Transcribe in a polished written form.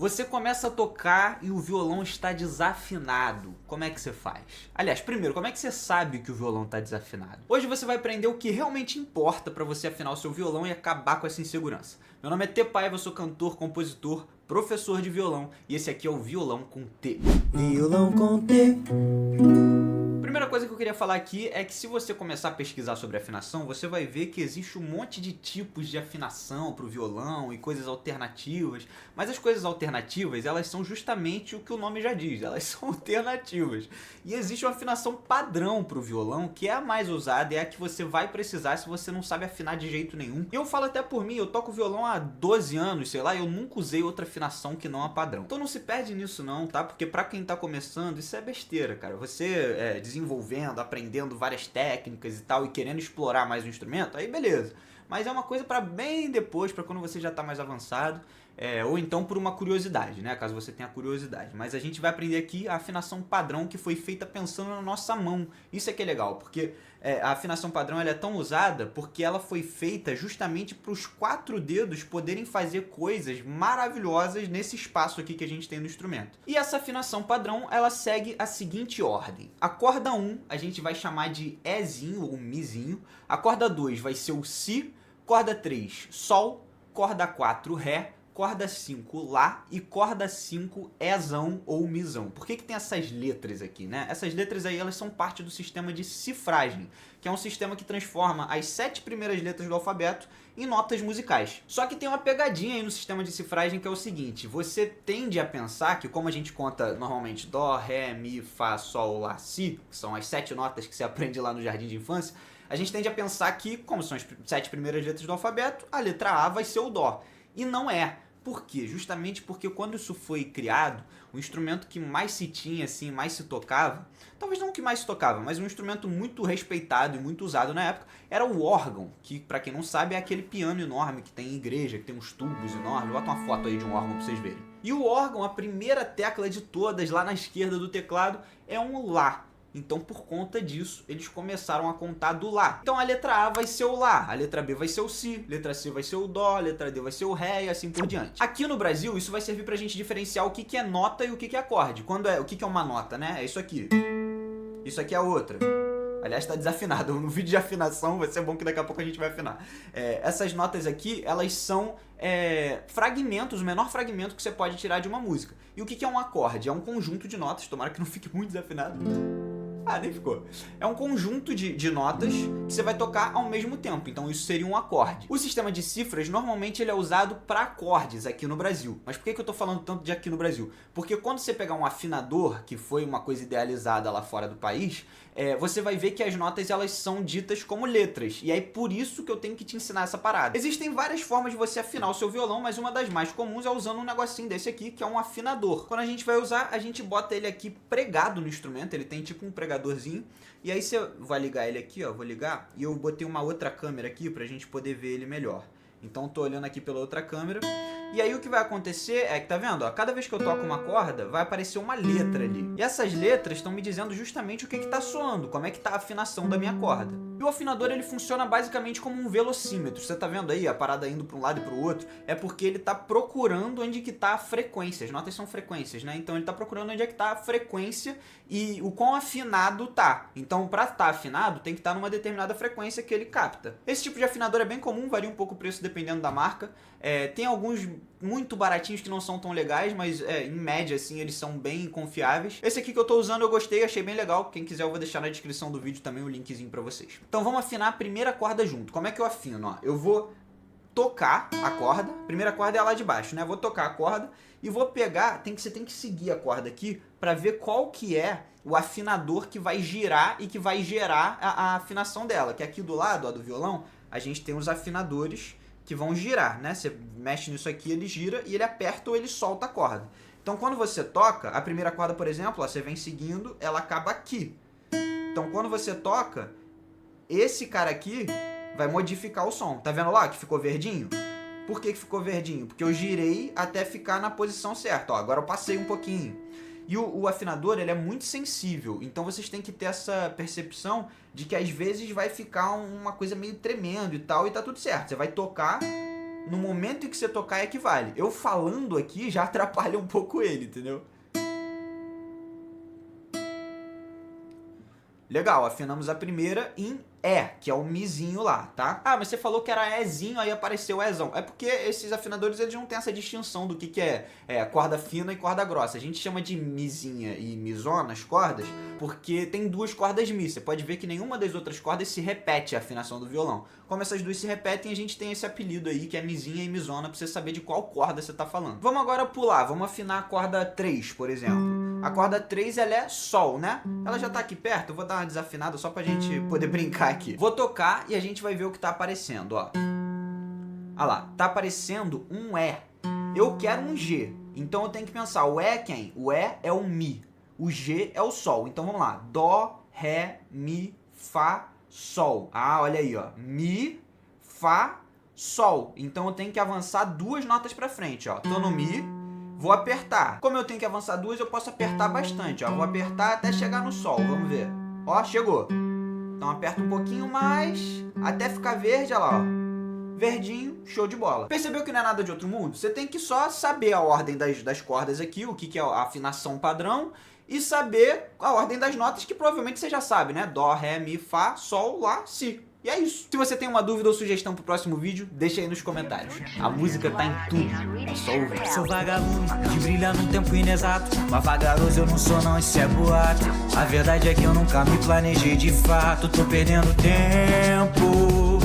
Você começa a tocar e o violão está desafinado. Como é que você faz? Aliás, primeiro, como é que você sabe que o violão está desafinado? Hoje você vai aprender o que realmente importa para você afinar o seu violão e acabar com essa insegurança. Meu nome é T. Paiva, eu sou cantor, compositor, professor de violão e esse aqui é o Violão com T. Violão com T. Primeira coisa que eu queria falar aqui é que se você começar a pesquisar sobre afinação, você vai ver que existe um monte de tipos de afinação para o violão e coisas alternativas, mas as coisas alternativas, elas são justamente o que o nome já diz, elas são alternativas. E existe uma afinação padrão para o violão, que é a mais usada, é a que você vai precisar se você não sabe afinar de jeito nenhum. E eu falo até por mim, eu toco violão há 12 anos, sei lá, e eu nunca usei outra afinação que não a padrão. Então não se perde nisso não, tá? Porque para quem tá começando, isso é besteira, cara. Você desenvolvendo, aprendendo várias técnicas e tal, e querendo explorar mais o instrumento, aí beleza. Mas é uma coisa para bem depois, para quando você já tá mais avançado, ou então por uma curiosidade, né? Caso você tenha curiosidade. Mas a gente vai aprender aqui a afinação padrão que foi feita pensando na nossa mão. Isso é que é legal, porque a afinação padrão ela é tão usada porque ela foi feita justamente para os 4 dedos poderem fazer coisas maravilhosas nesse espaço aqui que a gente tem no instrumento. E essa afinação padrão, ela segue a seguinte ordem. A corda 1 a gente vai chamar de Ezinho ou Mizinho. A corda 2 vai ser o Si. Corda 3, Sol. Corda 4, Ré. Corda 5, Lá, e corda 5, Ezão ou Mizão. Por que tem essas letras aqui, né? Essas letras aí, elas são parte do sistema de cifragem, que é um sistema que transforma as 7 primeiras letras do alfabeto em notas musicais. Só que tem uma pegadinha aí no sistema de cifragem que é o seguinte, você tende a pensar que como a gente conta normalmente Dó, Ré, Mi, Fá, Sol, Lá, Si, que são as 7 notas que você aprende lá no jardim de infância, a gente tende a pensar que, como são as 7 primeiras letras do alfabeto, a letra A vai ser o Dó. E não é. Por quê? Justamente porque quando isso foi criado, o instrumento que mais se tinha, assim, mais se tocava, talvez não o que mais se tocava, mas um instrumento muito respeitado e muito usado na época, era o órgão, que pra quem não sabe é aquele piano enorme que tem em igreja, que tem uns tubos enormes. Bota uma foto aí de um órgão pra vocês verem. E o órgão, a primeira tecla de todas, lá na esquerda do teclado, é um Lá. Então, por conta disso, eles começaram a contar do Lá. Então, a letra A vai ser o Lá, a letra B vai ser o Si, a letra C vai ser o Dó, a letra D vai ser o Ré e assim por diante. Aqui no Brasil, isso vai servir pra gente diferenciar o que é nota e o que é acorde. O que é uma nota, né? É isso aqui. Isso aqui é a outra. Aliás, tá desafinado. No vídeo de afinação vai ser bom que daqui a pouco a gente vai afinar. Essas notas aqui, elas são fragmentos, o menor fragmento que você pode tirar de uma música. E o que é um acorde? É um conjunto de notas, tomara que não fique muito desafinado. Ah, nem ficou. É um conjunto de notas que você vai tocar ao mesmo tempo, então isso seria um acorde. O sistema de cifras, normalmente ele é usado para acordes aqui no Brasil. Mas por que eu tô falando tanto de aqui no Brasil? Porque quando você pegar um afinador, que foi uma coisa idealizada lá fora do país, você vai ver que as notas elas são ditas como letras. E aí por isso que eu tenho que te ensinar essa parada. Existem várias formas de você afinar o seu violão, mas uma das mais comuns é usando um negocinho desse aqui, que é um afinador. Quando a gente vai usar, a gente bota ele aqui pregado no instrumento, ele tem tipo um pregadorzinho. E aí você vai ligar ele aqui, ó, vou ligar. E eu botei uma outra câmera aqui pra gente poder ver ele melhor. Então tô olhando aqui pela outra câmera. E aí o que vai acontecer é que, tá vendo? Ó, cada vez que eu toco uma corda, vai aparecer uma letra ali. E essas letras estão me dizendo justamente o que tá soando, como é que tá a afinação da minha corda. E o afinador, ele funciona basicamente como um velocímetro. Você tá vendo aí a parada indo para um lado e para o outro? É porque ele tá procurando onde que tá a frequência. As notas são frequências, né? Então ele tá procurando onde é que tá a frequência e o quão afinado tá. Então para estar afinado, tem que estar numa determinada frequência que ele capta. Esse tipo de afinador é bem comum, varia um pouco o preço dependendo da marca. Tem alguns muito baratinhos que não são tão legais, mas em média assim eles são bem confiáveis. Esse aqui que eu tô usando eu gostei, achei bem legal. Quem quiser eu vou deixar na descrição do vídeo também o linkzinho pra vocês. Então vamos afinar a primeira corda junto. Como é que eu afino? Ó, eu vou tocar a corda, a primeira corda é lá de baixo, né? Vou tocar a corda e vou pegar, você tem que seguir a corda aqui pra ver qual que é o afinador que vai girar e que vai gerar a afinação dela. Que aqui do lado, ó, do violão, a gente tem os afinadores que vão girar, né? Você mexe nisso aqui, ele gira e ele aperta ou ele solta a corda. Então quando você toca, a primeira corda, por exemplo, ó, você vem seguindo, ela acaba aqui. Então quando você toca, esse cara aqui vai modificar o som. Tá vendo lá que ficou verdinho? Por que ficou verdinho? Porque eu girei até ficar na posição certa. Ó, agora eu passei um pouquinho. E o afinador, ele é muito sensível, então vocês têm que ter essa percepção de que às vezes vai ficar uma coisa meio tremendo e tal, e tá tudo certo. Você vai tocar no momento em que você tocar é que vale. Eu falando aqui já atrapalha um pouco ele, entendeu? Legal, afinamos a primeira em É, que é o Mizinho lá, tá? Ah, mas você falou que era Ezinho, aí apareceu Ezão. É porque esses afinadores, eles não têm essa distinção do que é corda fina e corda grossa. A gente chama de Mizinha e Mizona, as cordas, porque tem duas cordas Mi. Você pode ver que nenhuma das outras cordas se repete a afinação do violão. Como essas duas se repetem, a gente tem esse apelido aí, que é Mizinha e Mizona, pra você saber de qual corda você tá falando. Vamos agora pular, vamos afinar a corda 3, por exemplo. A corda 3, ela é Sol, né? Ela já tá aqui perto, eu vou dar uma desafinada só pra gente poder brincar aqui. Vou tocar e a gente vai ver o que tá aparecendo, ó. Olha lá, tá aparecendo um E. Eu quero um G, então eu tenho que pensar, o E é quem? O E é o Mi, o G é o Sol. Então vamos lá, Dó, Ré, Mi, Fá, Sol. Ah, olha aí, ó, Mi, Fá, Sol. Então eu tenho que avançar duas notas pra frente, ó. Tô no Mi, vou apertar. Como eu tenho que avançar duas, eu posso apertar bastante, ó. Vou apertar até chegar no Sol, vamos ver. Ó, chegou. Então aperta um pouquinho mais, até ficar verde, olha lá, ó. Verdinho, show de bola. Percebeu que não é nada de outro mundo? Você tem que só saber a ordem das cordas aqui, o que é a afinação padrão, e saber a ordem das notas, que provavelmente você já sabe, né? Dó, Ré, Mi, Fá, Sol, Lá, Si. E é isso. Se você tem uma dúvida ou sugestão pro próximo vídeo, deixa aí nos comentários. A música tá em tudo, é só ouvir. Sou vagalume que brilha num tempo inexato, mas vagaroso eu não sou não, isso é boato. A verdade é que eu nunca me planejei de fato, tô perdendo tempo.